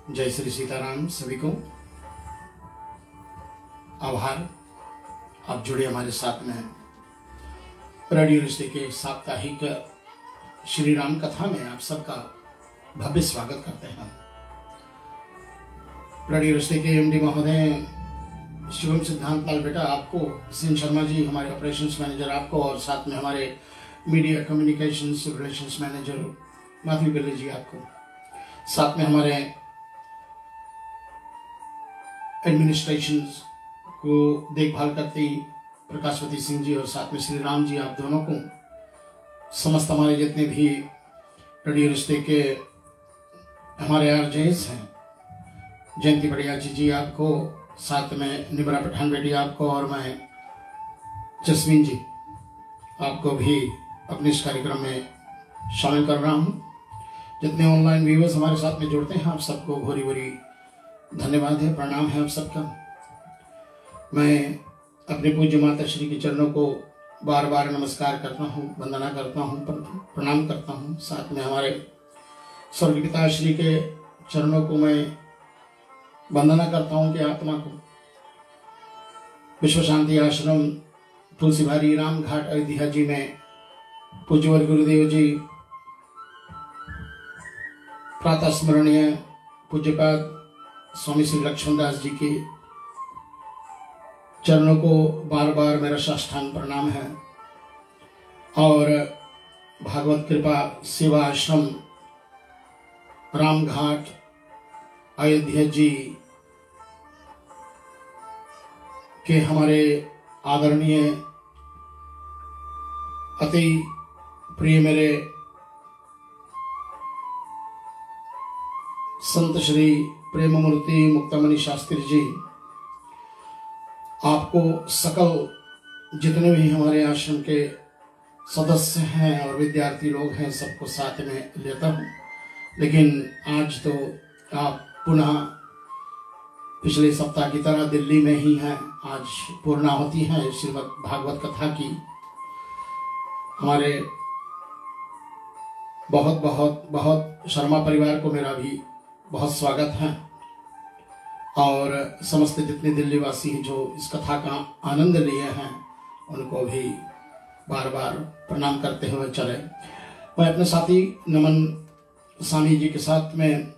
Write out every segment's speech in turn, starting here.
जय श्री सीताराम। सभी को आभार, आप जुड़े हमारे साथ में रेडियो रिश्ते के साप्ताहिक श्री राम कथा में आप सबका भव्य स्वागत करते हैं। रेडियो रिश्ते के एमडी महोदय शिवम सिद्धांत लाल बेटा आपको, सिंह शर्मा जी हमारे ऑपरेशंस मैनेजर आपको, और साथ में हमारे media communications relations manager Madhavi बिल्ली जी आपको, साथ में हमारे एडमिनिस्ट्रेशन को देखभाल करती प्रकाशवती सिंह जी और साथ में श्री राम जी, आप दोनों को, समस्त हमारे जितने भी रेडियो रिश्ते के हमारे आरजेस हैं, जयंती बढ़िया जी आपको, साथ में निमरा पठान बेटी आपको, और मैं जसमीन जी आपको भी अपने इस कार्यक्रम में शामिल कर रहा हूं। जितने ऑनलाइन व्यूअर्स हमारे साथ में जुड़ते हैं, आप सबको भोरी भोरी धन्यवाद है, प्रणाम है आप सबका। मैं अपने पूज्य माता श्री के चरणों को बार बार नमस्कार करता हूँ, वंदना करता हूँ, प्रणाम करता हूँ। साथ में हमारे स्वर्गीय पिता श्री के चरणों को मैं वंदना करता हूँ कि आत्मा को विश्व शांति आश्रम तुलसीबारी राम घाट अयोध्या जी में पूज्यवर गुरुदेव जी प्रातः स्मरणीय पूज्यपाद स्वामी श्री लक्ष्मणदास जी के चरणों को बार बार मेरा साष्टांग प्रणाम है, और भागवत कृपा सेवा आश्रम राम घाट अयोध्या जी के हमारे आदरणीय अति प्रिय मेरे संत श्री प्रेम मूर्ति मुक्तामणि शास्त्री जी, आपको सकल जितने भी हमारे आश्रम के सदस्य हैं और विद्यार्थी लोग हैं सबको साथ में लेता हूँ। लेकिन आज तो आप पुनः पिछले सप्ताह की तरह दिल्ली में ही हैं। आज पूर्णाहुति है श्रीमद् भागवत कथा की। हमारे बहुत बहुत बहुत शर्मा परिवार को मेरा भी बहुत स्वागत है, और समस्त जितने दिल्ली वासी जो इस कथा का आनंद लिए हैं उनको भी बार बार प्रणाम करते हुए चले। मैं अपने साथी नमन स्वामी जी के साथ में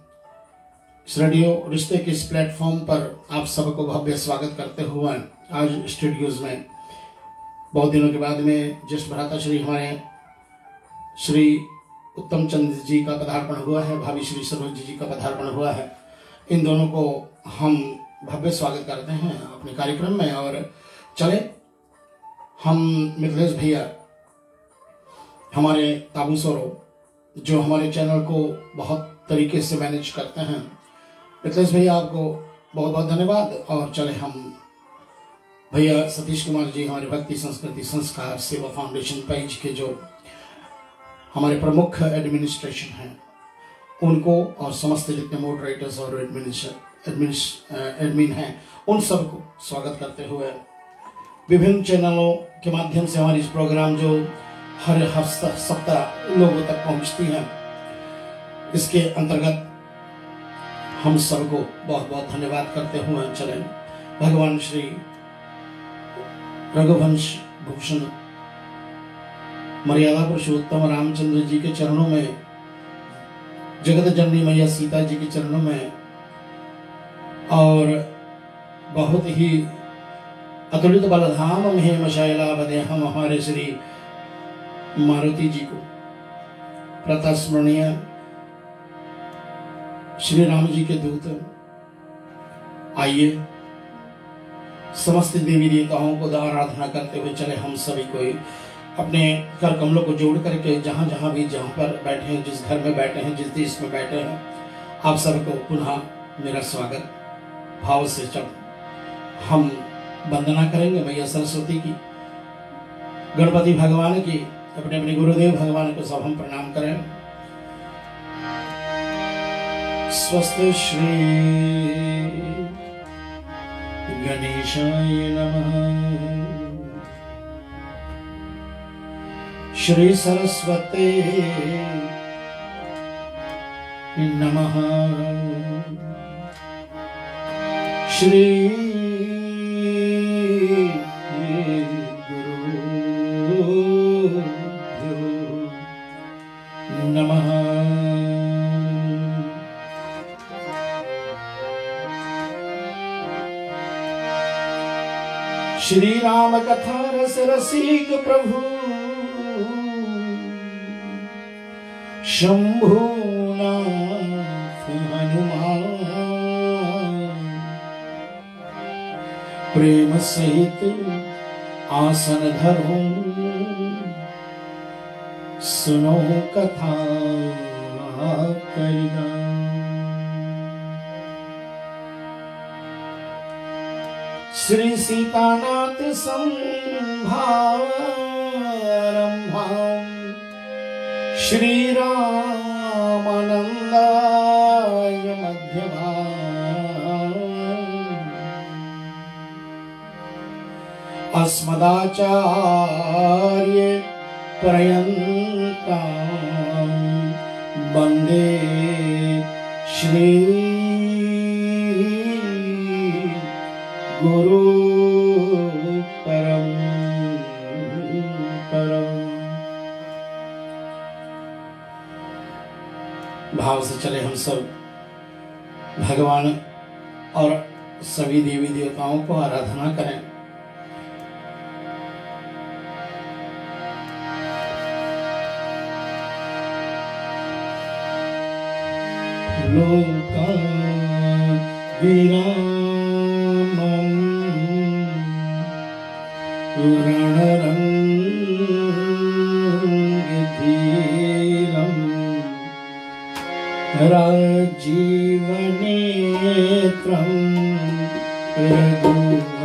इस रेडियो रिश्ते के इस प्लेटफॉर्म पर आप सबको भव्य स्वागत करते हुए आज स्टूडियोज में बहुत दिनों के बाद में ज्येष्ठ भ्राता श्री हमारे श्री उत्तम चंद जी का पदार्पण हुआ है, भाभी श्री सरोज जी का पदार्पण हुआ है। इन दोनों को हम भव्य स्वागत करते हैं अपने कार्यक्रम में। और चले हम मिथिलेश भैया हमारे ताबूसोरो जो हमारे चैनल को बहुत तरीके से मैनेज करते हैं, मिथिलेश भैया आपको बहुत बहुत धन्यवाद। और चले हम भैया सतीश कुमार जी हमारे भक्ति संस्कृति संस्कार सेवा फाउंडेशन पेज के जो हमारे प्रमुख एडमिनिस्ट्रेशन हैं उनको, और समस्त जितने मॉडरेटर्स और एडमिन हैं उन सबको स्वागत करते हुए विभिन्न चैनलों के माध्यम से हमारी इस प्रोग्राम जो हर सप्ताह लोगों तक पहुंचती हैं, इसके अंतर्गत हम सबको बहुत बहुत धन्यवाद करते हुए चले भगवान श्री रघुवंश भूषण मर्यादा पुरुषोत्तम रामचंद्र जी के चरणों में, जगत जननी मैया सीता जी के चरणों में, और बहुत ही अतुलित बलधाम में शैला बदे हम हमारे श्री मारुति जी को प्रातः स्मरणीय श्री राम जी के दूत, आइए समस्त देवी देवताओं को आराधना करते हुए चले हम सभी को अपने कर कमलों को जोड़ करके जहां जहां भी जहां पर बैठे हैं, जिस घर में बैठे हैं, जिस देश में बैठे हैं, आप सबको पुनः मेरा स्वागत भाव से चल हम वंदना करेंगे मैया सरस्वती की, गणपति भगवान की, अपने अपने गुरुदेव भगवान को सब हम प्रणाम करें। स्वस्ति श्री गणेशाय नमः। श्री सरस्वती नमः। श्री गुरुभ्यो नमः। श्री राम कथा रस रसिक प्रभु शंभुनाथ हनुमान, प्रेम सहित आसन धरो सुनो कथा करिना। श्री सीतानाथ संभारंभां श्री रामानंदाय मध्यमाम् अस्मदाचार्य पर्यन्तां वन्दे श्री गुरु परम परम। भाव से चले हम सब भगवान और सभी देवी देवताओं को आराधना करें। लोका विरामं रणरंगधीरं राजीवनेत्रं रघुवंशजातं।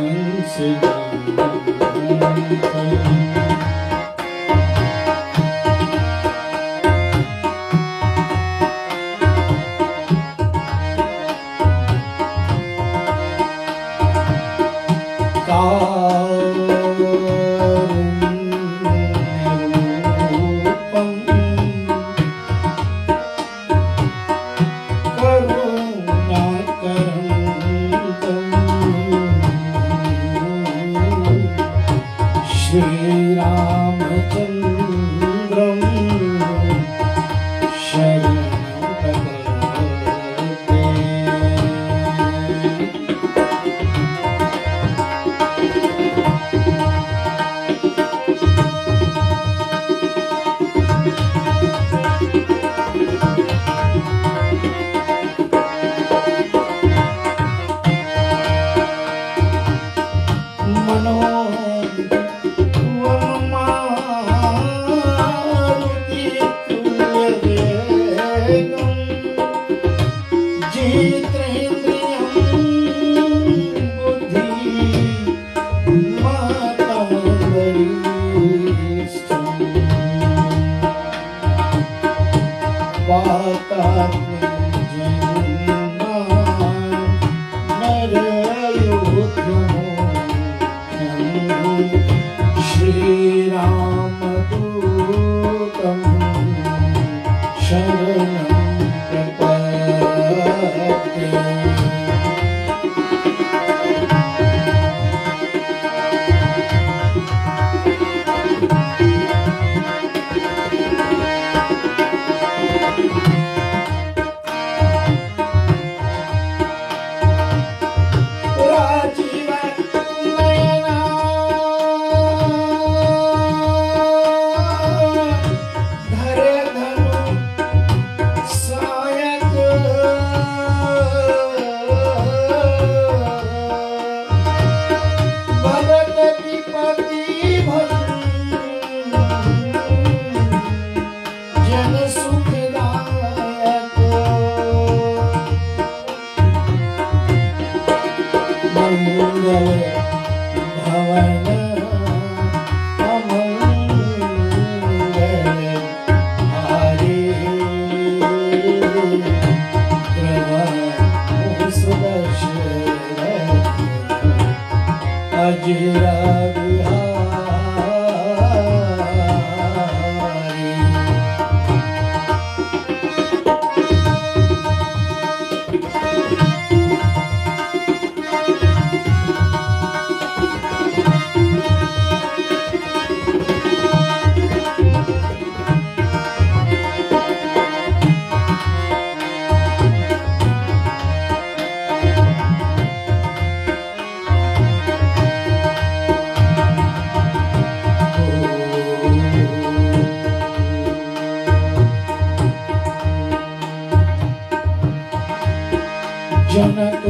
जनक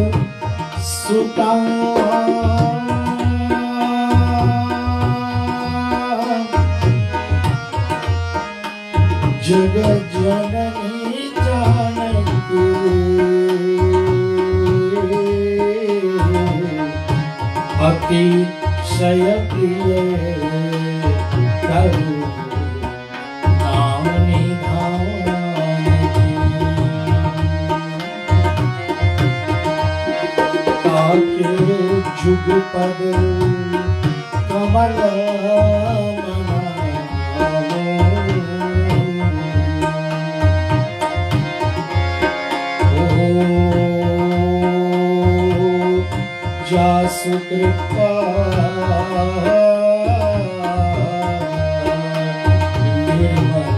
सुता जग जननी जानकी अतिशय प्रिय करु नाम निधान ताके जुगपद कमल जासु कृपा निर्मल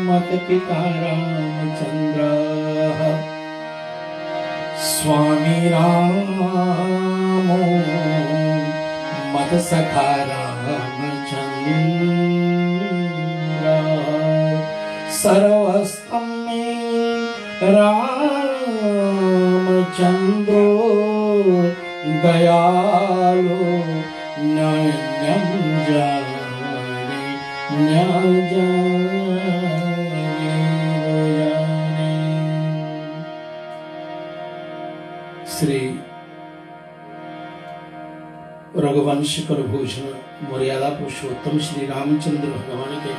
मति पिता रामचंद्र स्वामी रामो मत सखा रामचंद्र सर्वस्तम में रामचंद्रो दयालो नयनम जाने न्याय श्री रघुवंश कुलभूषण मर्यादा पुरुषोत्तम श्री रामचंद्र भगवान के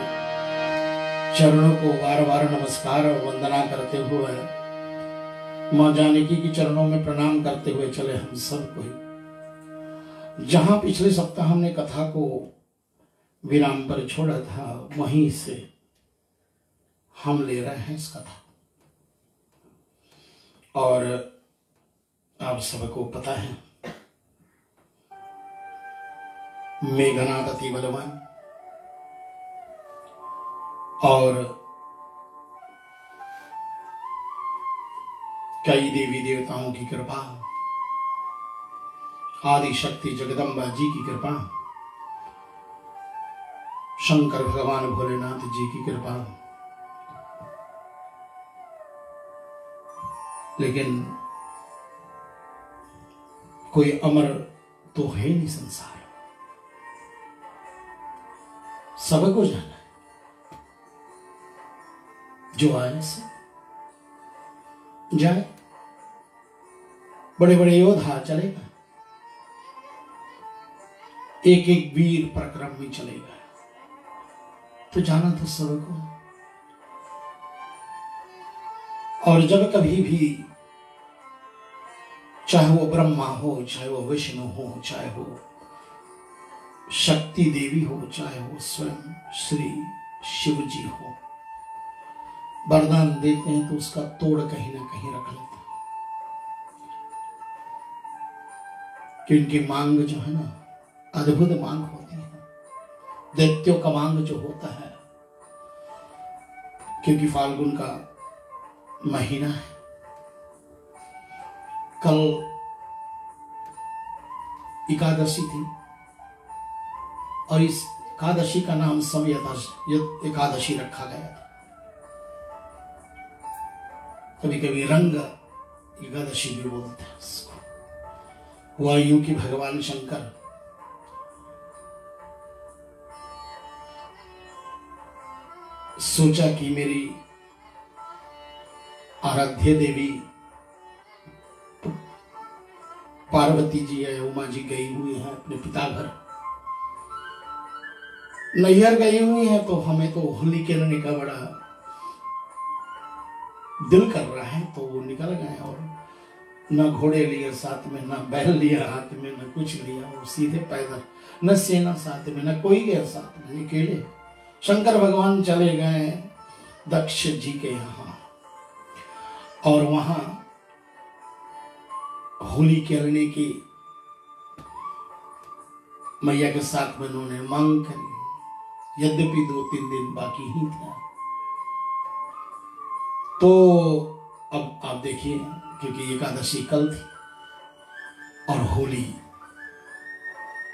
चरणों को बार बार नमस्कार और वंदना करते हुए मां जानकी के चरणों में प्रणाम करते हुए चले हम सब कोई। जहां पिछले सप्ताह हमने कथा को विराम पर छोड़ा था वहीं से हम ले रहे हैं इस कथा। और आप सबको पता है मेघनाथ अति बलवान और कई देवी देवताओं की कृपा, आदि शक्ति जगदम्बा जी की कृपा, शंकर भगवान भोलेनाथ जी की कृपा, लेकिन कोई अमर तो है नहीं संसार। सबको जाना है, जो आए से जाए। बड़े बड़े योद्धा चलेगा, एक एक वीर प्रक्रम में चलेगा, तो जाना तो सबको। और जब कभी भी चाहे वो ब्रह्मा हो, चाहे वो विष्णु हो, चाहे वो शक्ति देवी हो, चाहे वो स्वयं श्री शिव जी हो, वरदान देते हैं तो उसका तोड़ कहीं ना कहीं रख लेते हैं। कि उनकी मांग जो है ना, अद्भुत मांग होती है, दैत्यों का मांग जो होता है, क्योंकि फाल्गुन का महीना है। कल एकादशी थी और इस एकादशी का नाम समयत एकादशी रखा गया था। कभी कभी रंग एकादशी भी बोलते हैं उसको। हुआ यूं कि भगवान शंकर सोचा कि मेरी आराध्य देवी पार्वती जी है, उमा जी गई हुई है अपने पिता घर, नैहर गई हुई है, तो हमें तो होली खेलने का बड़ा दिल कर रहा है। तो वो निकल गए और न घोड़े लिए साथ में, न बैल लिया हाथ में, न कुछ लिया, वो सीधे पैदल, न सेना साथ में, न कोई गया साथ में, अकेले शंकर भगवान चले गए दक्ष जी के यहाँ और वहां होली खेलने की मैया के साथ में उन्होंने मांग करी। यद्यपि 2-3 दिन बाकी ही था। तो अब आप देखिए, क्योंकि एकादशी कल थी और होली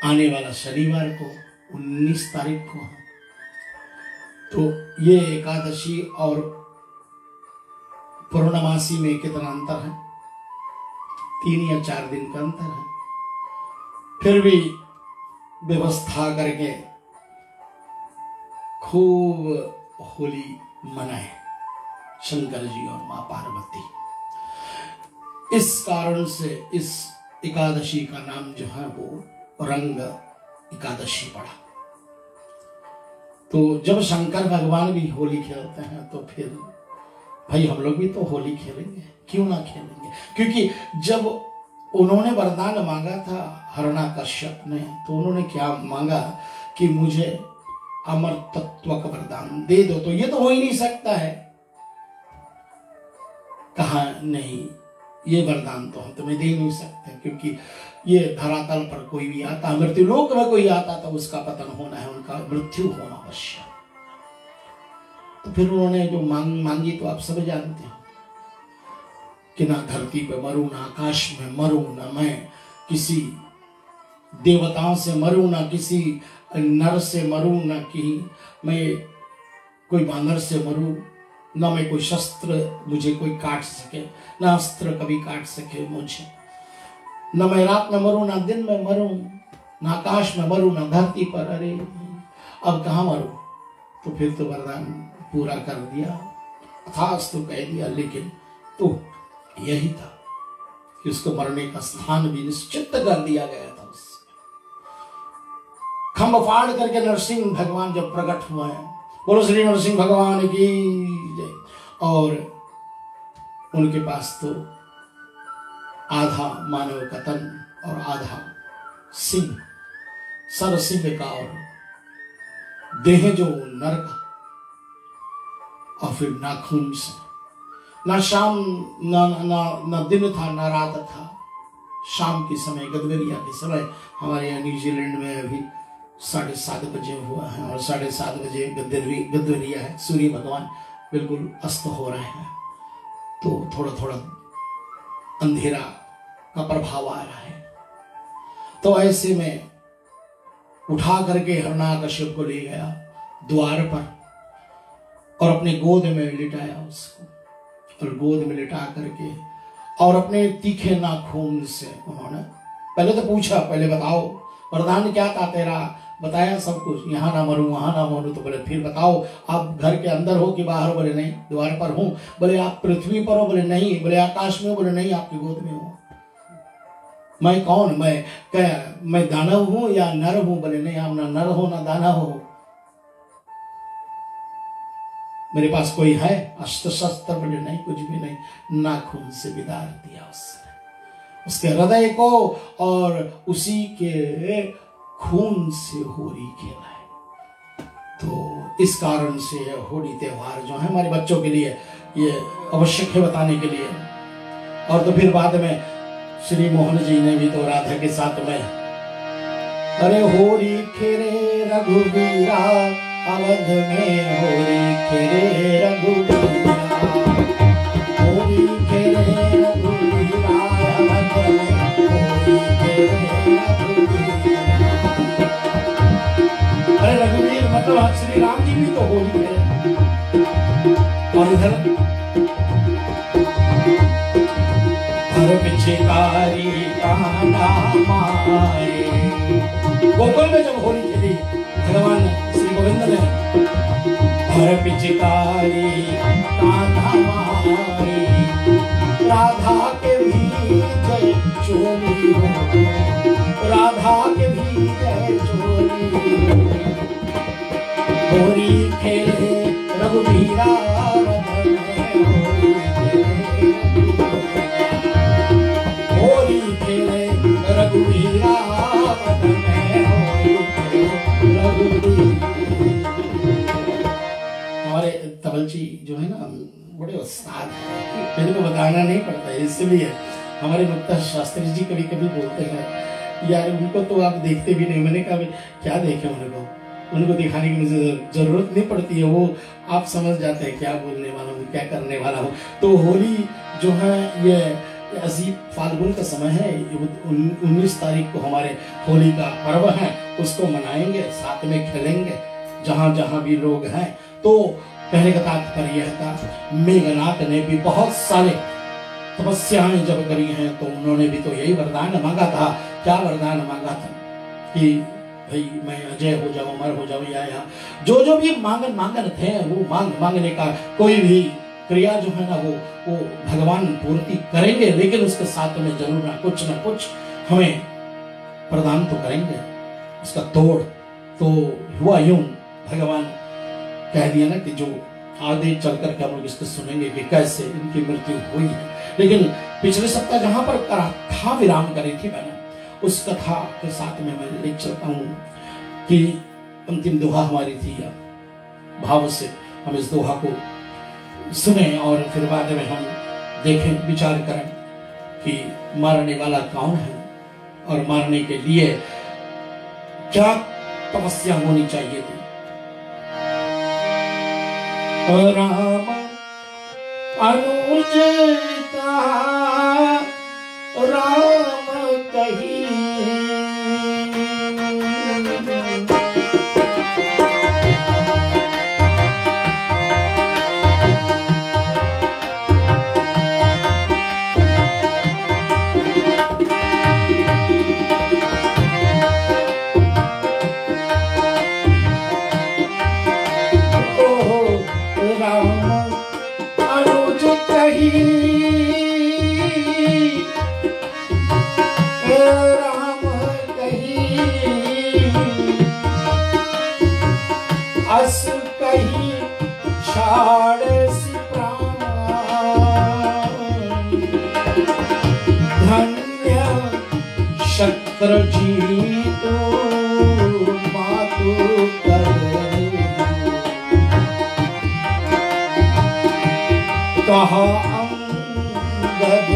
आने वाला शनिवार को 19 तारीख को है, तो ये एकादशी और पूर्णमासी में कितना अंतर है? 3 या 4 दिन का अंतर है। फिर भी व्यवस्था करके खूब होली मनाए शंकर जी और मां पार्वती। इस कारण से इस एकादशी का नाम जो है वो रंग एकादशी पड़ा। तो जब शंकर भगवान भी होली खेलते हैं तो फिर भाई हम लोग भी तो होली खेलेंगे, क्यों ना खेलेंगे? क्योंकि जब उन्होंने वरदान मांगा था हिरण्याकश्यप ने, तो उन्होंने क्या मांगा कि मुझे अमर तत्व का वरदान दे दो। तो ये तो हो ही नहीं सकता है। कहा नहीं, ये वरदान तो हम तुम्हें दे नहीं सकते, क्योंकि ये धरातल पर कोई भी आता, मृत्यु लोक में कोई आता तो उसका पतन होना है, उनका मृत्यु होना अवश्य। तो फिर उन्होंने जो मांगी तो आप सब जानते हैं कि ना धरती पे मरूं, ना आकाश में मरूं, ना मैं किसी देवताओं से मरूं, ना किसी नर से मरूं, ना कि मैं कोई बानर से मरूं, ना मैं कोई शस्त्र मुझे कोई काट सके, ना अस्त्र कभी काट सके मुझे, न मैं रात में मरूं, ना दिन में मरूं, ना आकाश में मरूं, ना धरती पर। अरे अब कहाँ मरूं? तो फिर तो वरदान पूरा कर दिया, अथास्तु तो कह दिया। लेकिन तो यही था कि उसको मरने का स्थान भी निश्चित कर दिया गया था। उससे खंभ फाड़ करके नरसिंह भगवान जब प्रकट हुए हैं, बोलो श्री नरसिंह भगवान की जय। और उनके पास तो आधा मानव का तन और आधा सिंह, सर सिंह का और देह जो नर का, और फिर नाखून से, ना शाम ना दिन था, ना रात था। शाम के समय, गदगरिया के समय, हमारे यहाँ न्यूजीलैंड में अभी 7:30 बजे हुआ है और 7:30 बजे गदगरिया है, सूर्य भगवान बिल्कुल अस्त हो रहे हैं। तो थोड़ा थोड़ा अंधेरा का प्रभाव आ रहा है। तो ऐसे में उठा करके हिरण्याकश्यप को ले गया द्वार पर और अपने गोद में लिटाया उसको, और गोद में लिटा करके और अपने तीखे नाखून से उन्होंने पहले तो पूछा, पहले बताओ वरदान क्या था तेरा? बताया सब कुछ, यहाँ ना मरूं, वहां ना मरूं। तो बोले फिर बताओ आप घर के अंदर हो कि बाहर? बोले नहीं, द्वार पर हूं। बोले आप पृथ्वी पर हो? बोले नहीं। बोले आकाश में हो? बोले नहीं, आपकी गोद में हूं। मैं कौन? मैं दानव हूं या नर हूं? बोले नहीं, आप ना नर हो ना दानव हो। मेरे पास कोई है अस्त्र शस्त्र? बोले नहीं, कुछ भी नहीं। नाखून से विदार दिया उसने उसके हृदय को और उसी के खून से होली खेला है। तो इस कारण से होली त्योहार जो है हमारे बच्चों के लिए ये आवश्यक है बताने के लिए। और तो फिर बाद में श्री मोहन जी ने भी तो राधा के साथ में अरे होली खेरे रघुवीरा अवध में होली खेरे रघुवीरा, होली खेरे रघुवीरा अवध में होली खेरे रघुवीरा। अरे रघुवीर मतलब श्री राम जी भी तो होली खेले। और इधर पिछकारी कान्हा मारे, गोकुल में जब होली खेली भगवान श्री गोविंद ने, हर पिचकारी कान्हा मारे, राधा के भी जय चोली हो, राधा के भी जय चोली हो, होली खेले रघुवीरा हमारे तबल जी जो है ना बड़े उस्ताद हैं, मेरे को बताना नहीं पड़ता है। इसलिए हमारे मुक्ता शास्त्री जी कभी कभी बोलते हैं यार उनको तो आप देखते भी नहीं। मैंने कहा क्या देखे उनको दिखाने की मुझे जरूरत नहीं पड़ती है, वो आप समझ जाते हैं क्या बोलने वाला हूँ क्या करने वाला हूँ। तो होली जो है ये अजीब फाल्गुन का समय है, 19 तारीख को हमारे होली का पर्व है, उसको मनाएंगे, साथ में खेलेंगे जहां जहां भी लोग हैं। तो कहने का तात्पर्य यह था मेघनाथ ने भी बहुत सारे तपस्याएं जब करी हैं तो उन्होंने भी तो यही वरदान मांगा था। क्या वरदान मांगा था कि भाई मैं अजय हो जाऊं, अमर हो जाऊं, या जो भी मांगन थे वो मांगने का कोई भी क्रिया जो है ना वो भगवान पूर्ति करेंगे, लेकिन उसके साथ में जरूर ना कुछ हमें प्रदान तो करेंगे। उसका तोड़ तो हुआ यूं, भगवान कह दिया ना कि जो आगे चलकर के हम लोग इसको सुनेंगे कि कैसे इनकी मृत्यु हुई है। लेकिन पिछले सप्ताह जहां पर कथा विराम करी थी मैंने, उस कथा के साथ में मैं ले चलता हूं कि अंतिम दोहा हमारी थी, भाव से हम इस दोहा को सुने और फिर बाद में हम देखें विचार करें कि मारने वाला कौन है और मारने के लिए क्या तपस्या होनी चाहिए थी। राम अनुज कहा राम कही, शक्र जीत मातु कर कहा अंगद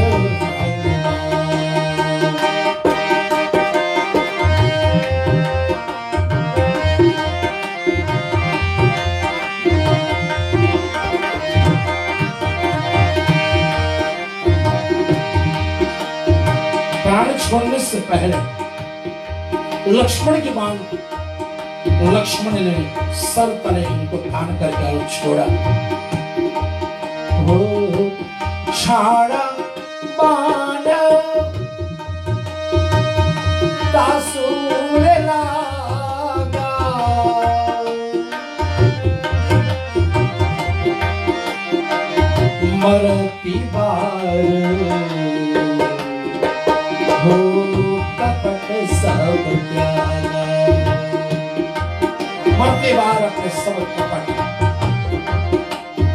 प्राण छोड़ने से पहले लक्ष्मण की मांग, लक्ष्मण ने सर तले इनको ठान करके छोड़ा। हो छाड़ा बाण तासूर लागा, मरती बार हो कपट सब त्यागा, मरते बार अपने सब कपट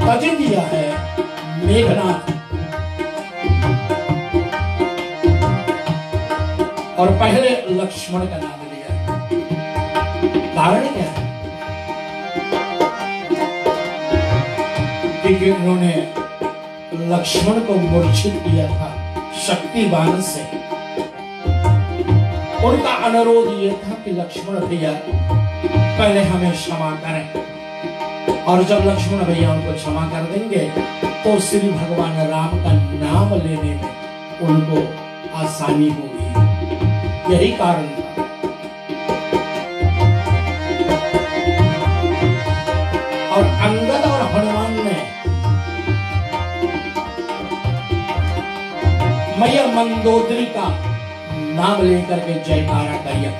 तज दिया है मेघनाथ। और पहले लक्ष्मण का नाम लिया। कारण क्या है? क्योंकि उन्होंने लक्ष्मण को मूर्छित किया था शक्तिवान से। उनका अनुरोध ये था कि लक्ष्मण भैया पहले हमें क्षमा करें, और जब लक्ष्मण भैया उनको क्षमा कर देंगे तो श्री भगवान राम का नाम लेने में उनको आसानी होगी। यही कारण था। और अंगद और हनुमान ने मैया मंदोदरी का नाम लेकर के जयकारा किया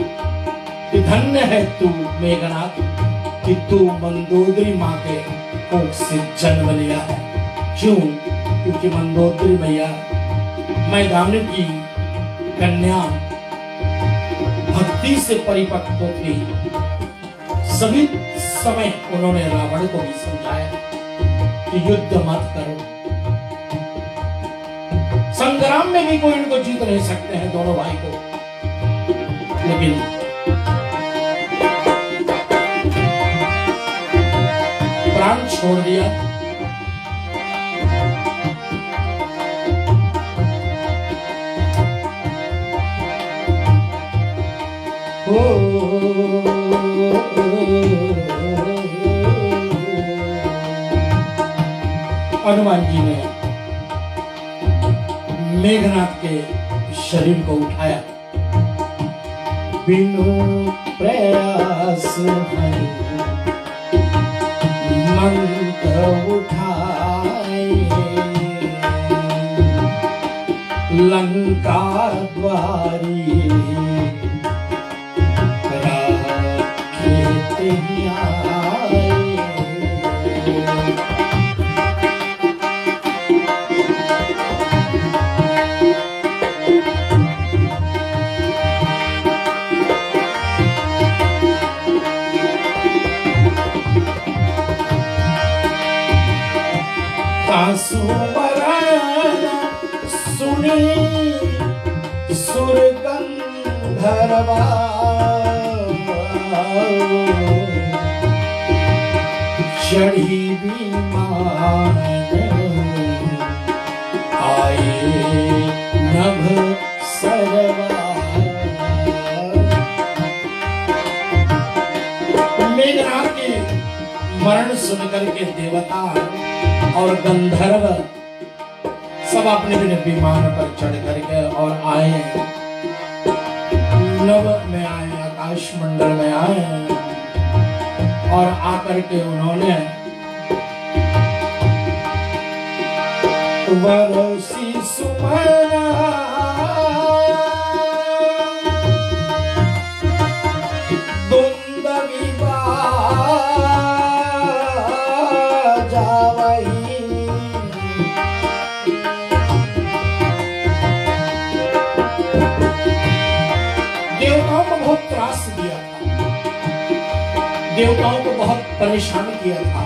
कि धन्य है तू मेघनाथ कि तू मंदोदरी माँ के कोख से जन्म लिया है। क्यों? क्योंकि मंदोदरी मैया मैदान की कन्या भक्ति से परिपक्व थी। सभी समय उन्होंने रावण को भी समझाया कि युद्ध मत करो, संग्राम में भी कोई इनको जीत नहीं सकते हैं दोनों भाई को। लेकिन प्राण छोड़ दिया। हनुमान जी ने मेघनाथ के शरीर को उठाया। बिनु प्रयास मंत्र उठाए लंका द्वारी राखे आए। सुमरन सुनी सुर गंधर्वा चढ़ी विमान आए नभ सरवा। मेघनाथ के मरण सुनकर के देवता और गंधर्व सब अपने अपने विमान पर चढ़ करके और आए, नव में आए, आकाश मंडल में आए और आकर के उन्होंने वरसी सुमना देवताओं को बहुत त्रास दिया था, देवताओं को बहुत परेशान किया था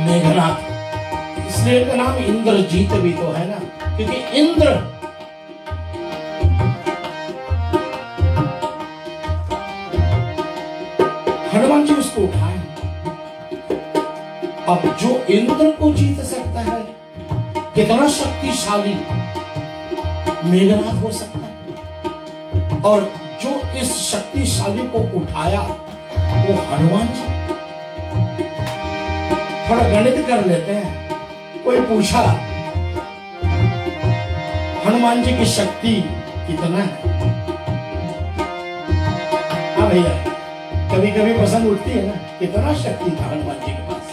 मेघनाथ। इसलिए इनका नाम इंद्रजीत भी तो है ना, क्योंकि इंद्र हनुमान जी उसको उठाए। अब जो इंद्र को जीत सकता है कितना शक्तिशाली मेघनाथ हो सकता है। और जो इस शक्तिशाली को उठाया वो हनुमान जी। थोड़ा गणित कर लेते हैं। कोई पूछा हनुमान जी की शक्ति कितना है? हाँ भैया, कभी कभी पसंद उठती है ना, कितना शक्ति था हनुमान जी के पास।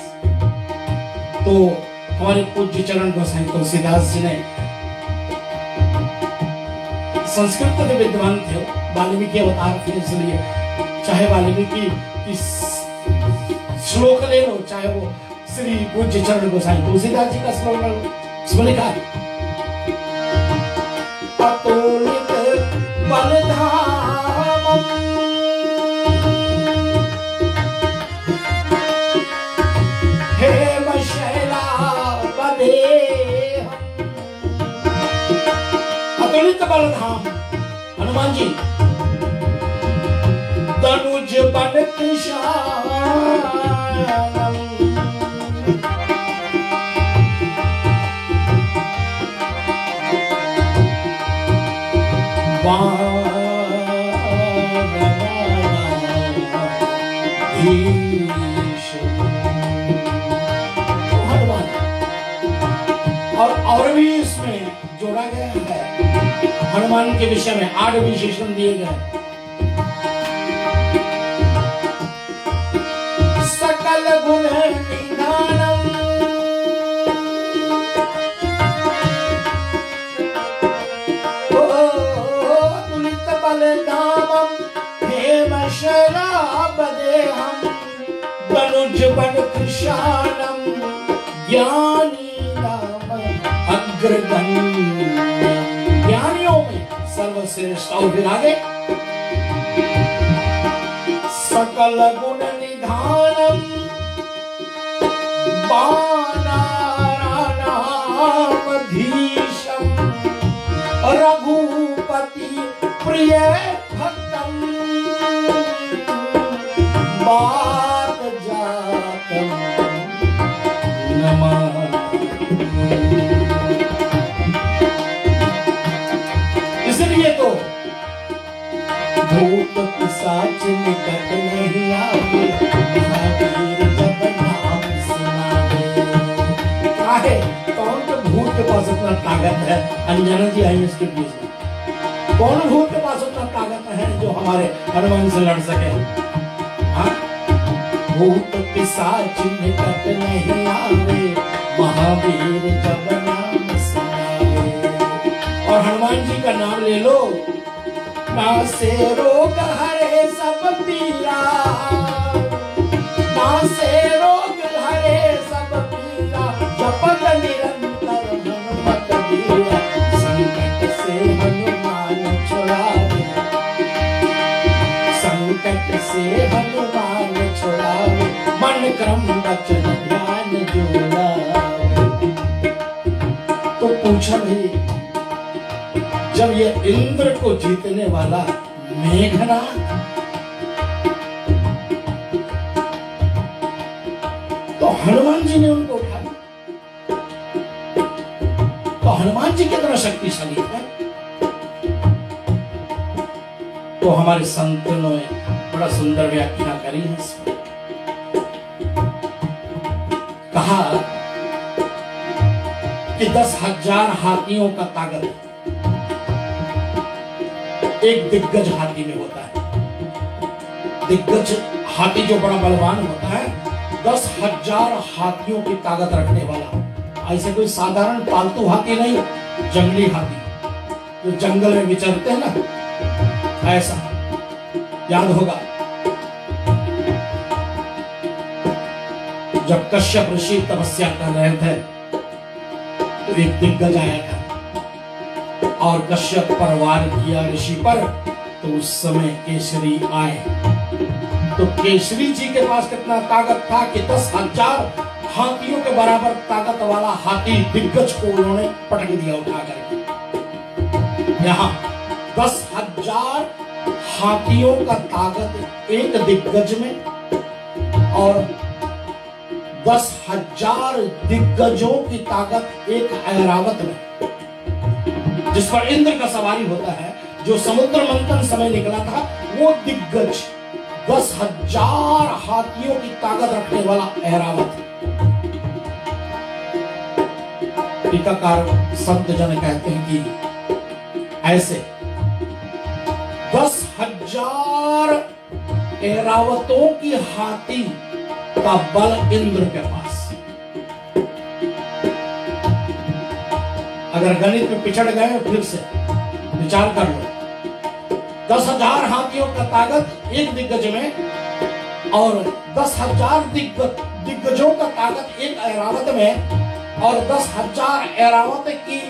तो हमारे पूज्य चरण गोसाई तुलसीदास जी ने, संस्कृत के विद्वान थे, वाल्मीकि अवतार थे, इसलिए चाहे वाल्मीकि इस श्लोक ले लो, चाहे वो श्री पूज्य चरण गोसाई तुलसीदास जी का श्लोक ले लो, इसमें लिखा है अतुलित बलधामम् हेम शैलावदेहम्। अतुलित बलधाम हनुमान जी तनुज बन कृशानम और भी इसमें जोड़ा गया है हनुमान के विषय में 8 विशेषण दिए गए। सकल गुण निधानम तुलित बलधामम हेम शराबदेहम तनुज बन कृशानम ज्ञानी ज्ञानियों में सर्वश्रेष्ठ। और फिर आगे सकल गुण निधानम बानारायणाधीशम रघुपति प्रिय भक्तम बात जातम नमः। इसलिए तो भूत पिशाच निकट नहीं आवे महावीर जब नाम सुनावे। काहे कौन तो भूत के पास इतना ताकत है? अंजना जी आई इसके बीच में कौन भूत के पास उतना ताकत है जो हमारे हनुमान से लड़ सके? हाँ, भूत पिशाच निकट नहीं आवे महावीर जब नाम सुनावे। और हनुमान जी का नाम ले लो, ना से रोग हरे सब पीरा, ना से रोग हरे सब पीरा, जपत निरंतर हनुमत बीरा। संकट से हनुमान छुड़ावे, संकट से हनुमान छुड़ावे, मन क्रम वचन ध्यान जुड़ावे। तो पूछा भी, जब ये इंद्र को जीतने वाला मेघनाद तो हनुमान जी ने उनको उठाया, तो हनुमान जी कितना शक्तिशाली है। तो हमारे संतों ने बड़ा सुंदर व्याख्या करी है इसमें। कहा कि 10,000 हाथियों का ताकत एक दिग्गज हाथी में होता है। दिग्गज हाथी जो बड़ा बलवान होता है, 10,000 हाथियों की ताकत रखने वाला। ऐसे कोई साधारण पालतू हाथी नहीं, जंगली हाथी जो जंगल में विचरते हैं ना, ऐसा याद होगा जब कश्यप ऋषि तपस्या कर रहे थे तो एक दिग्गज आया था और कश्यप पर वार किया ऋषि पर। तो उस समय केसरी आए, तो केसरी जी के पास कितना ताकत था कि 10,000 हाथियों के बराबर ताकत वाला हाथी दिग्गज को उन्होंने पटक दिया उठा करके। यहाँ 10,000 हाथियों का ताकत एक दिग्गज में और 10,000 दिग्गजों की ताकत एक ऐरावत में, जिस पर इंद्र का सवारी होता है, जो समुद्र मंथन समय निकला था, वो दिग्गज 10,000 हाथियों की ताकत रखने वाला ऐरावत। टीकाकार संत जन कहते हैं कि ऐसे 10,000 ऐरावतों की हाथी का बल इंद्र के पास। अगर गणित में पिछड़ गए फिर से विचार कर लो, 10,000 हाथियों का ताकत एक दिग्गज में और 10,000 दिग्गजों का ताकत एक ऐरावत में और 10,000 ऐरावत की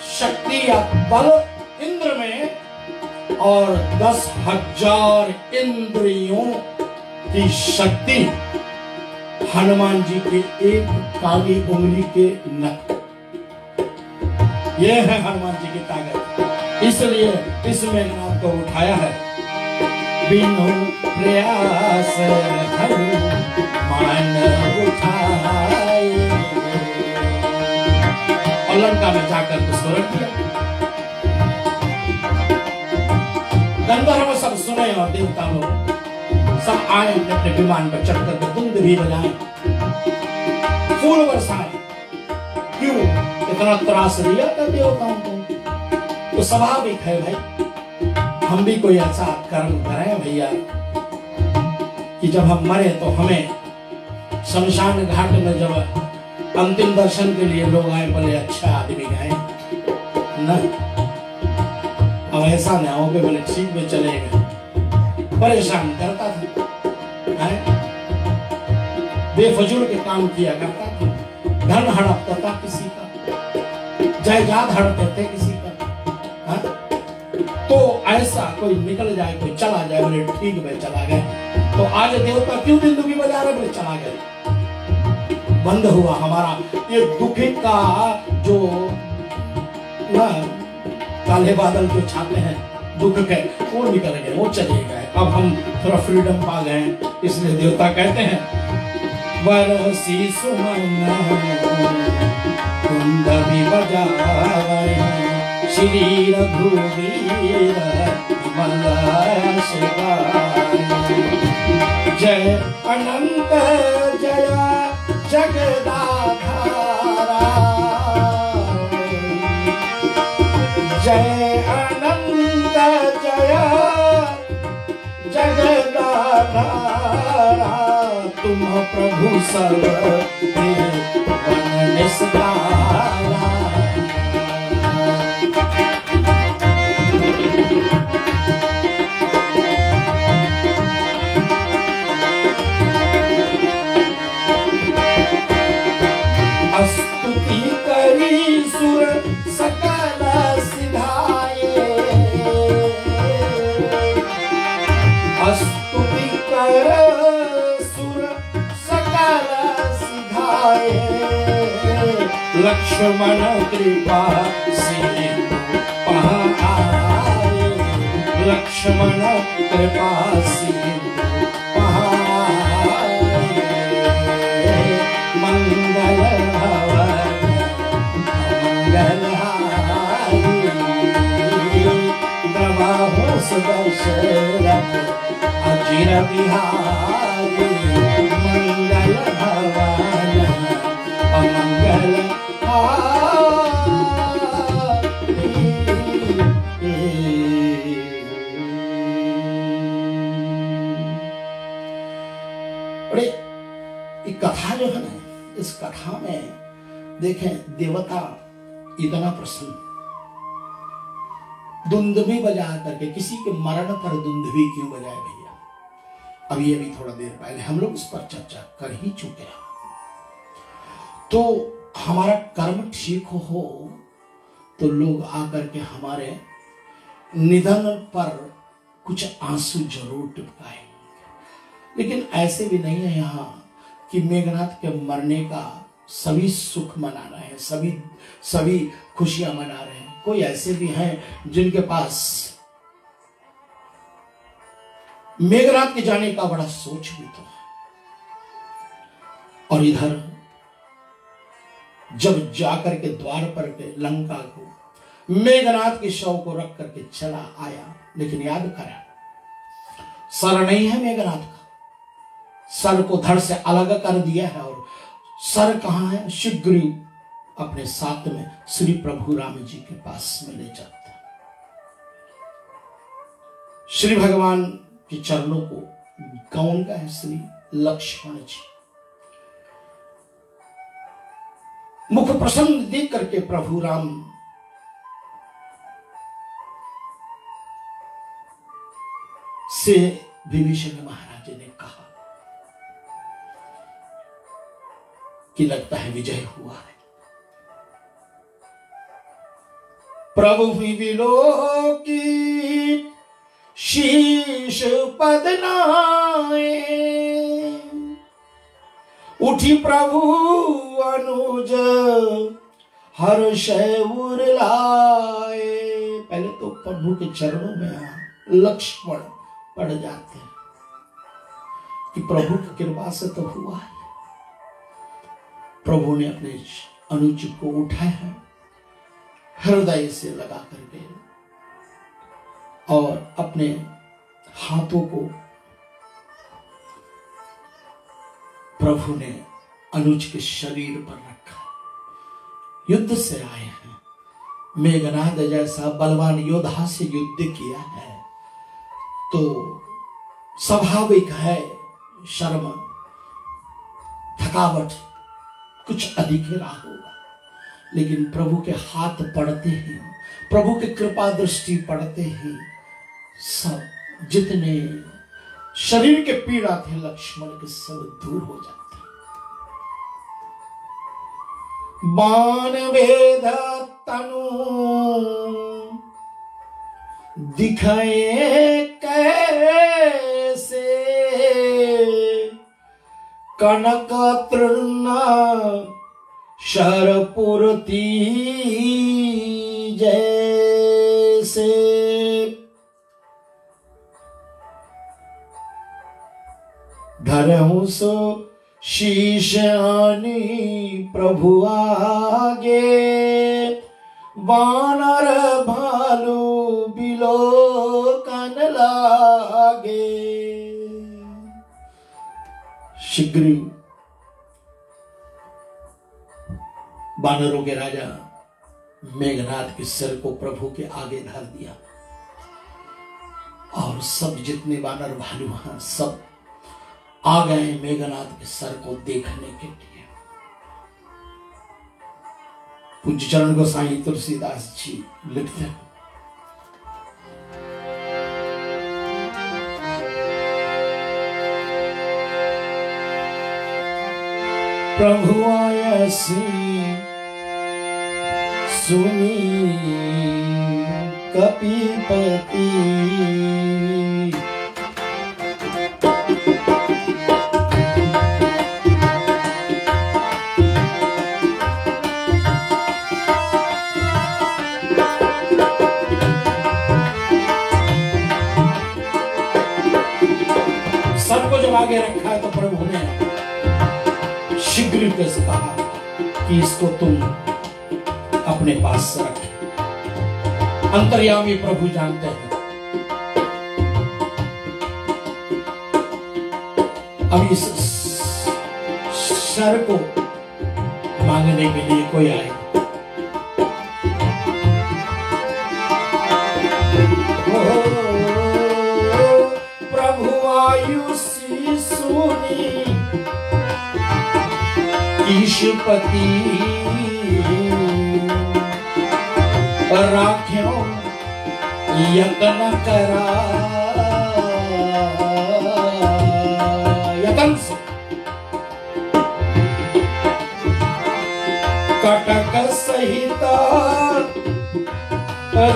शक्ति या बल इंद्र में और 10,000 इंद्रियों की शक्ति हनुमान जी के एक काली उंगली के नख। यह है हनुमान जी की ताकत। इसलिए इस मेघनाद को उठाया है बिनु प्रयास मान उठाए। और लंका में जाकर तो स्वरण किया। गंधर्व सब सुने और देवता लोग सब आए अपने अपने विमान पर चढ़कर के धुंध भी बजाए, फूल बरसाए। क्यों इतना त्रास दिया था देवताओं को? तो स्वाभाविक है भाई, हम भी कोई ऐसा कर्म करें भैया कि जब हम मरे तो हमें शमशान घाट में जब अंतिम दर्शन के लिए लोग आए, बोले अच्छा आदमी गए न, अब ऐसा न हो कि बोले ठीक में चले गए। परेशान करता था, बेफजूल के काम किया करता था, धन हड़पता था किसी का, जायदाद हड़पते थे किसी का। तो ऐसा कोई निकल जाए, कोई चला जाए, बोले ठीक भाई चला गए। तो आज देवता क्यों बिंदु की बजा रहे? बोले चला गए। बंद हुआ हमारा ये दुखी का जो ना काले बादल जो छाते हैं दुख के, वो निकल गए, वो चले गए। अब हम थोड़ा फ्रीडम पा गए, इसलिए देवता कहते हैं बरसी सुमन कुंद भी बजाए, श्री रघुवीर विमल शिवाय। जय अनंत जय जगदाधारा, जय अनंत जय जगदाधारा, तुम प्रभु सर्व निस्तारा। स्तुति करी सुर सकल सिधाए, स्तुति कर सुर सकल सिधाए, लक्ष्मण कृपा सिंधु पहाए, लक्ष्मण कृपा सिंधु पहाए। मंगल भवन मंगलहारी, ब्रह्मो सुदर्शरथ अचिर बिहारी, मंगल भवन अमंगल कथा जो है ना, इस कथा में देखें देवता इतना प्रसन्न, दुंदुभी बजा करके, किसी के मरण पर दुंदुभी क्यों बजाए भैया? अभी अभी थोड़ा देर पहले हम लोग इस पर चर्चा कर ही चुके हैं। तो हमारा कर्म ठीक हो तो लोग आकर के हमारे निधन पर कुछ आंसू जरूर टपकाएंगे। लेकिन ऐसे भी नहीं है यहाँ कि मेघनाथ के मरने का सभी सुख मना रहे हैं, सभी खुशियां मना रहे हैं। कोई ऐसे भी हैं जिनके पास मेघनाथ के जाने का बड़ा सोच भी तो है। और इधर जब जाकर के द्वार पर के लंका को मेघनाथ के शव को रख करके चला आया, लेकिन याद करा सर नहीं है मेघनाथ का, सर को धड़ से अलग कर दिया है। और सर कहां है? सुग्रीव अपने साथ में श्री प्रभु राम जी के पास में ले जाता है। श्री भगवान के चरणों को कौन का है? श्री लक्ष्मण जी। मुख प्रसन्न देख करके प्रभु राम से विभीषण महाराज ने कहा कि लगता है विजय हुआ है। प्रभु विलोह की शीश पदनाए, उठी प्रभु अनुज हर्ष उरलाए। पहले तो प्रभु के चरणों में लक्ष्मण पड़ जाते हैं कि प्रभु की कृपा से तो हुआ है। प्रभु ने अपने अनुज को उठाया, हृदय से लगा करके और अपने हाथों को प्रभु ने अनुज के शरीर पर रखा। युद्ध से आए हैं, मेघनाद जैसा बलवान योद्धा से युद्ध किया है तो स्वाभाविक है शर्म, थकावट कुछ अधिक ही रहा होगा, लेकिन प्रभु के हाथ पड़ते ही, प्रभु की कृपा दृष्टि पड़ते ही सब जितने शरीर के पीड़ा थे लक्ष्मण के सब दूर हो जाते। बाण वेद तनु दिखाए कैसे, कनक तृण शरपुरती जैसे। धरहूं सो शीश आनी प्रभु आगे, वानर भालू बिलोकन लागे। शीघ्र वानरों के राजा मेघनाद के सिर को प्रभु के आगे धर दिया और सब जितने वानर भालू हैं सब आ गए मेघनाद के सर को देखने के लिए। पूज्य चरण गोसाई तुलसीदास जी लिखते हैं, प्रभु आयसी सुनी कपीपति, सर को जब आगे रखा है तो प्रभु ने शीघ्र कैसे कहा कि इसको तुम अपने पास रखें। अंतर्यामी प्रभु जानते हैं अब इस सर को मांगने के लिए कोई आए, प्रभु आयुषी सुनी ईशपति, राख्यो यत्न करा, यत्न से कटक सहित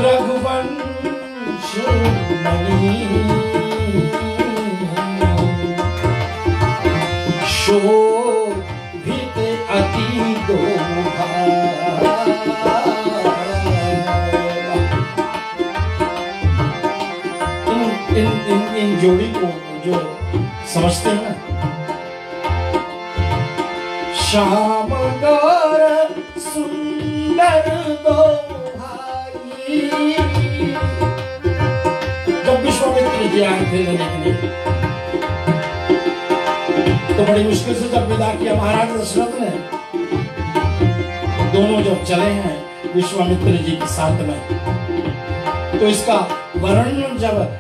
रघुवंश मणि, शोभित अति दोहा। इन जोड़ी को जो समझते हैं ना, श्याम गौर सुंदर दो भाई, जब विश्वामित्र जी आए थे लेने के लिए तो बड़ी मुश्किल से जब विदा किया महाराज दशरथ ने, दोनों जब चले हैं विश्वामित्र जी के साथ में, तो इसका वर्णन जब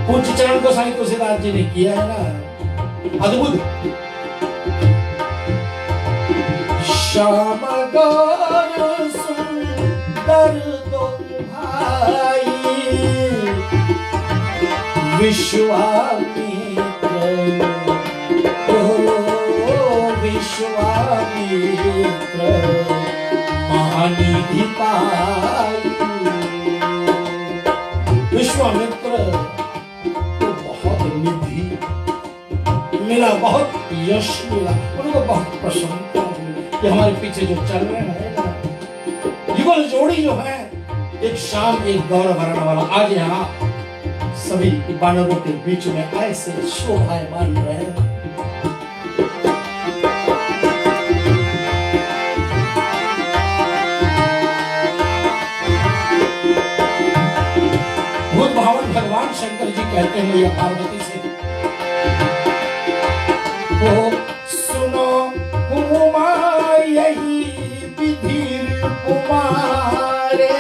पूज्य चरण गोसाई तुलसीदास जी ने किया है ना, अद्भुत। श्याम गौर सुंदर दो भाई, विश्वामित्र विश्वामित्र महानिधि पाई। विश्वामित्र को बहुत निधि मिला, बहुत यश मिला, उनको बहुत प्रसन्नता मिली। ये हमारे पीछे जो चल रहे हैं ना युगल जोड़ी जो है, एक श्याम एक गौर वर्ण वाला, आज यहाँ सभी बानरों के बीच में ऐसे शोभायमान रहे। भूत भावन भगवान शंकर जी कहते हैं मैया पार्वती से, ओ सुनो उमा यही विधि कुमारे,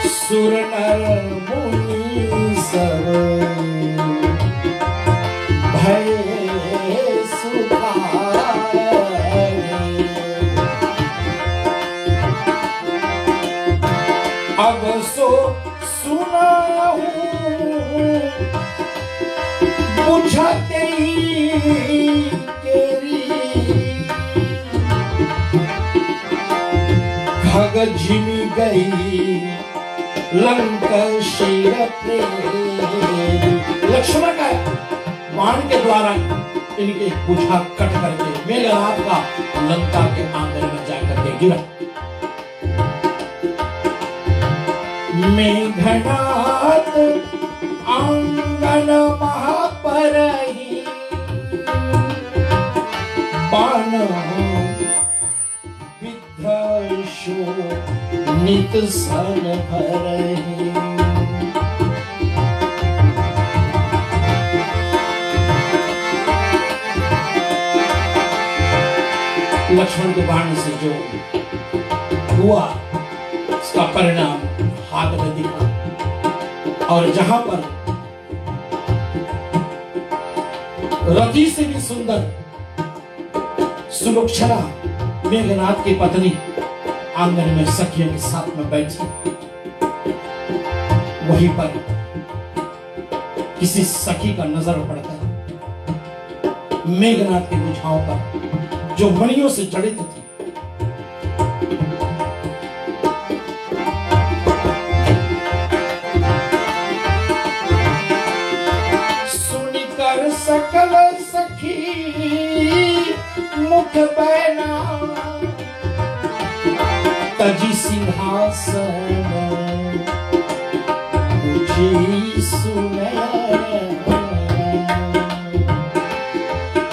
सुर नर मुनि सब भय सुखारे। अब सो सुनाऊं बुझते केरी, खग झिमी गई लंका शीर प्रेम। लक्ष्मण का बाण के द्वारा इनके बुझा कट करके मेघनाथ का लंका के आंगन में जाकर के गिरा। मेघनाथ आंगन महापरही, बाण विद्रशो नित सन भरहि। लक्ष्मण के बाण से जो हुआ उसका परिणाम हाथ में दिखा, और जहां पर रति से भी सुंदर सुलोचना मेघनाथ की पत्नी आंगन में सखियों के साथ में बैठी, वहीं पर किसी सखी का नजर पड़ता है मेघनाथ की भुजाओं पर जो मणियों से जड़ित थी। सुनकर सकल सखी मुख बैना, तजी सिंहासन पूछी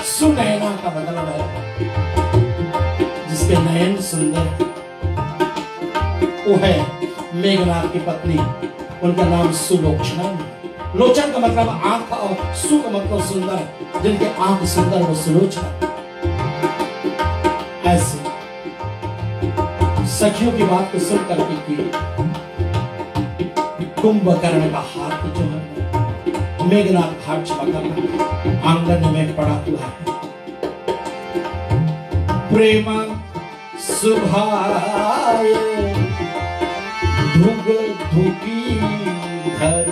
सुनैना का मतलब है जिसके नयन सुंदर, वो है मेघनाथ की पत्नी, उनका नाम सुलोचना। लोचन का मतलब आंख और सु का मतलब सुंदर, जिनके आंख सुंदर वो सुलोचना। ऐसे सखियों की बात को सुन करके की कुंभकर्ण का हाथ जो है मेघनाथ घाट चमका आंगन में पड़ा हुआ है। प्रेम सुभाए धुग धुकी घर,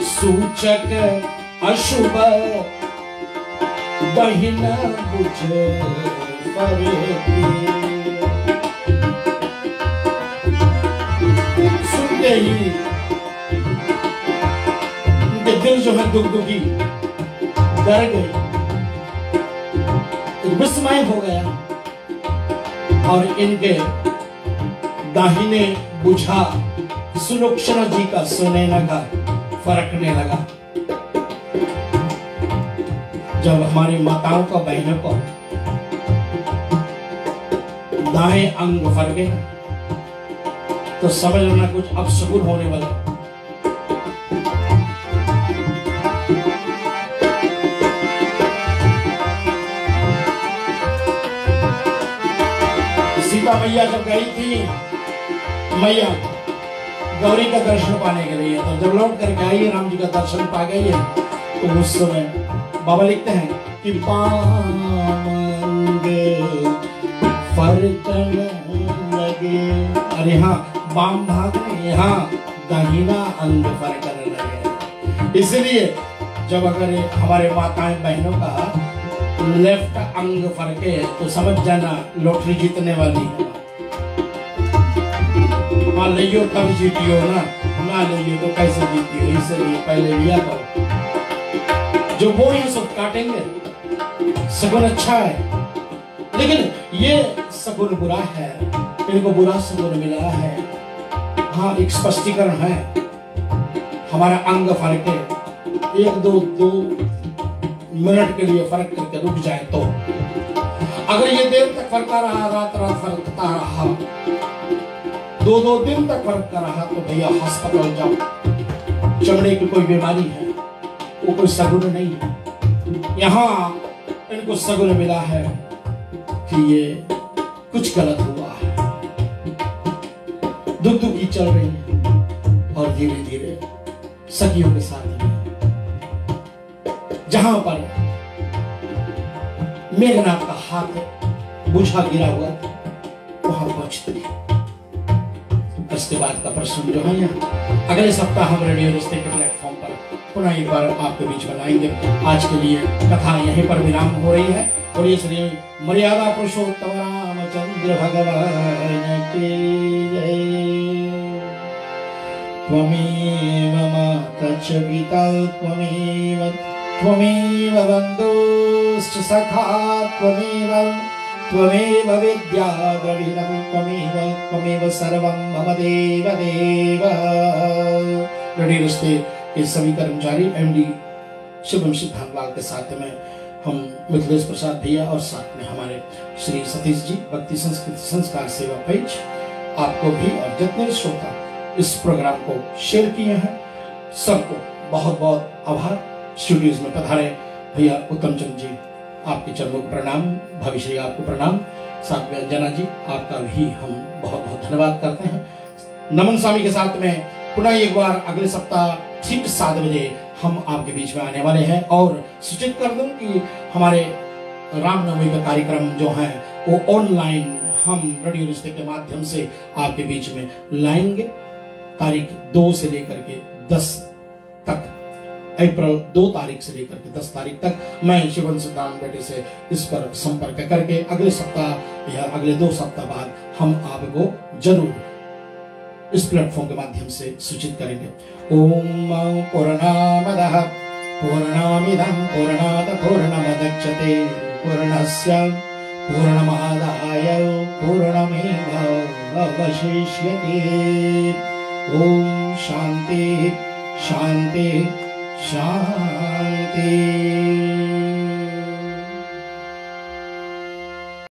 सूचक अशुभ दहिना बुझे सुनते ही उनके दिल जो है दुखी डर गई, विस्मय हो गया, और इनके दाहिने बुझा सुलोचना जी का सुनैना का फरकने लगा। जब हमारी माताओं का बहनों को दाएं अंग फरके तो समझ लेना कुछ अपशकुन होने वाला। सीता मैया जब गई थी मैया गौरी का दर्शन पाने के लिए, तो जब लौट करके आई है राम जी का दर्शन पा गई है, तो उस समय बाबा लिखते हैं कि पांगे फरकन लगे, और यहाँ बाम भाग में यहाँ दाहिना अंग फरकन लगे। इसलिए जब अगर हमारे माताएं बहनों का लेफ्ट अंग फरके तो समझ जाना लॉटरी जीतने वाली है। हाँ लियो तब जीतियो ना लियो तो कैसे जीतियो, इसलिए पहले लिया करो। जो वो ये सब काटेंगे सगुन अच्छा है, लेकिन ये सगुन बुरा है, इनको बुरा सगुन मिला है। हाँ, एक स्पष्टीकरण है, हमारा अंग फर्क है, 1-2 मिनट के लिए फर्क करके रुक जाए तो, अगर ये देर तक फरकता रहा, रात रात फरकता रहा, 2-2 दिन तक फरकता रहा, तो भैया अस्पताल जाओ। चमड़े की कोई बीमारी है, वो कोई सगुन नहीं है। यहाँ इनको सगुन मिला है कि ये कुछ गलत हुआ है, दुखी चल रही है, और धीरे धीरे सखियों के साथ में जहां पर मेघनाथ का हाथ बुझा गिरा हुआ था, वहां पहुंचते हैं। इसके बाद का प्रश्न जो है, यहाँ अगले सप्ताह हम रेडियो रिश्ते के प्लेटफॉर्म पर पुनः एक बार आपके बीच में लाएंगे। आज के लिए कथा यहीं पर विराम हो रही है, और ये श्री मर्यादा पुरुषोत्तम रामचंद्र भगवान की जय। त्वमेव माता च पिता त्वमेव बन्धुश्च सखा त्वमेव विद्या द्रविणं त्वमेव सर्वं मम देव देव। रेडियो रिश्ते के सभी कर्मचारी एमडी शुभम सिद्धांतलाल के साथ में हम मिथिलेश प्रसाद भैया, और साथ में हमारे श्री सतीश जी भक्ति संस्कृति संस्कार सेवा पेज, आपको भी और जितने श्रोता इस प्रोग्राम को शेयर किए हैं, सबको बहुत बहुत आभार। स्टूडियोज में पधारे भैया उत्तम चंद जी, आपके चरणों को प्रणाम, भविष्य आपको प्रणाम, साथ में अंजना जी, आपका भी हम बहुत बहुत धन्यवाद करते हैं। नमन स्वामी के साथ में पुनः एक बार अगले सप्ताह ठीक 7 बजे हम आपके बीच में आने वाले हैं, और सूचित कर दूं कि हमारे रामनवमी का कार्यक्रम जो है वो ऑनलाइन हम रेडियो रिश्ते के माध्यम से आपके बीच में लाएंगे। तारीख 2 से लेकर के 10 तक, अप्रैल 2 तारीख से लेकर के 10 तारीख तक मैं शिवन सिद्धांत बेटे से इस पर संपर्क करके अगले सप्ताह या अगले 2 सप्ताह बाद हम आपको जरूर इस प्लेटफॉर्म के माध्यम से सूचित करेंगे। ओम पूर्णमदः पूर्णमिदं पूर्णात् पूर्णमुदच्यते पूर्णस्य पूर्णमादाय पूर्णमेव अवशिष्यते। ओम शांति शांति शांति।